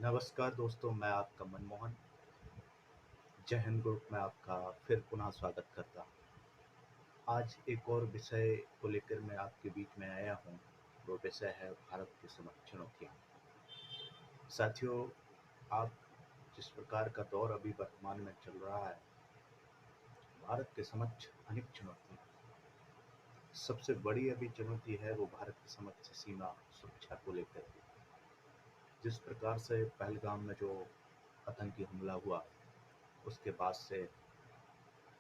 नमस्कार दोस्तों, मैं आपका मनमोहन जय हिंद ग्रुप में आपका फिर पुनः स्वागत करता हूँ। आज एक और विषय को लेकर मैं आपके बीच में आया हूँ। वो विषय है भारत की समक्ष चुनौतियाँ। साथियों, आप जिस प्रकार का दौर अभी वर्तमान में चल रहा है, भारत के समक्ष अनेक चुनौतियाँ हैं। सबसे बड़ी अभी चुनौती है वो भारत के समक्ष सीमा सुरक्षा को लेकर के। जिस प्रकार से पहलगाम में जो आतंकी हमला हुआ, उसके बाद से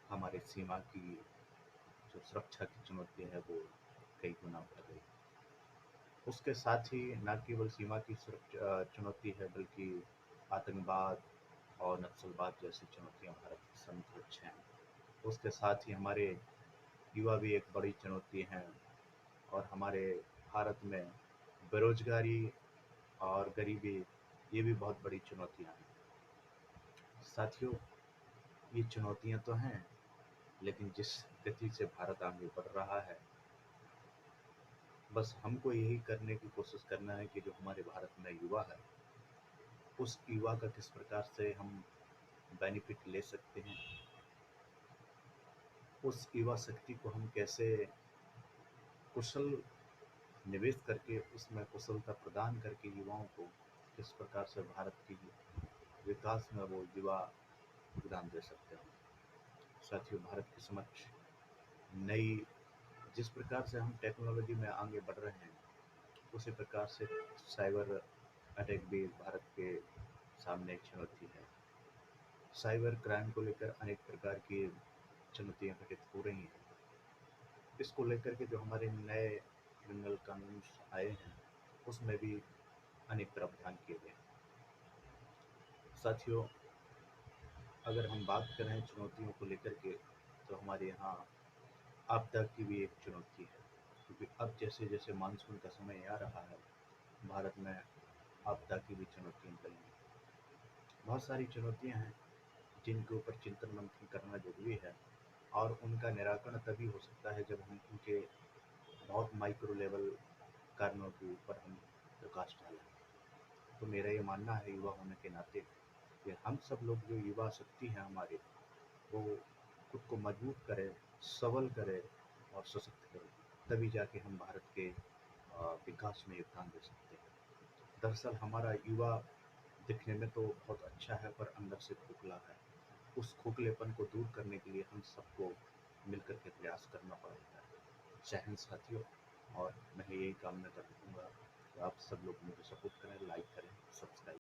हमारी सीमा की जो सुरक्षा की चुनौती है वो कई गुना बढ़ गई। उसके साथ ही न केवल सीमा की सुरक्षा चुनौती है, बल्कि आतंकवाद और नक्सलवाद जैसी चुनौतियां भारत के समकक्ष हैं। उसके साथ ही हमारे युवा भी एक बड़ी चुनौती हैं, और हमारे भारत में बेरोजगारी और गरीबी, ये भी बहुत बड़ी चुनौतियां हैं। साथियों, ये चुनौतियां तो हैं, लेकिन जिस गति से भारत आगे बढ़ रहा है, बस हमको यही करने की कोशिश करना है कि जो हमारे भारत में युवा है, उस युवा का किस प्रकार से हम बेनिफिट ले सकते हैं, उस युवा शक्ति को हम कैसे कुशल निवेश करके उसमें कुशलता प्रदान करके युवाओं को किस प्रकार से भारत की विकास में वो युवा योगदान दे सकते हैं। साथियों, भारत के समक्ष नई जिस प्रकार से हम टेक्नोलॉजी में आगे बढ़ रहे हैं, उसी प्रकार से साइबर अटैक भी भारत के सामने एक चुनौती है। साइबर क्राइम को लेकर अनेक प्रकार की चुनौतियां घटित हो रही हैं। इसको लेकर के जो हमारे नए क्रिमिनल कानून आए हैं, उसमें भी अनेक प्रावधान किए गए हैं। साथियों, अगर हम बात करें चुनौतियों को लेकर के, तो हमारे यहाँ आपदा की भी एक चुनौती है, क्योंकि अब जैसे जैसे मानसून का समय आ रहा है, भारत में आपदा की भी चुनौतियां बनी। बहुत सारी चुनौतियां हैं जिनके ऊपर चिंतन मंथन करना जरूरी है, और उनका निराकरण तभी हो सकता है जब हम उनके बहुत माइक्रो लेवल कारणों के ऊपर हम प्रकाश डालें। तो मेरा ये मानना है, युवा होने के नाते, कि हम सब लोग जो युवा शक्ति है हमारे, वो खुद को मजबूत करे, सबल करे और सशक्त करे, तभी जाके हम भारत के विकास में योगदान दे सकते हैं। दरअसल हमारा युवा दिखने में तो बहुत अच्छा है, पर अंदर से खोखला है। उस खोखलेपन को दूर करने के लिए हम सबको मिलकर के प्रयास करना पड़ेगा। जय हिंद साथियों, और मैं यही कामना करूँगा कि आप सब लोग मुझे सपोर्ट करें, लाइक करें, सब्सक्राइब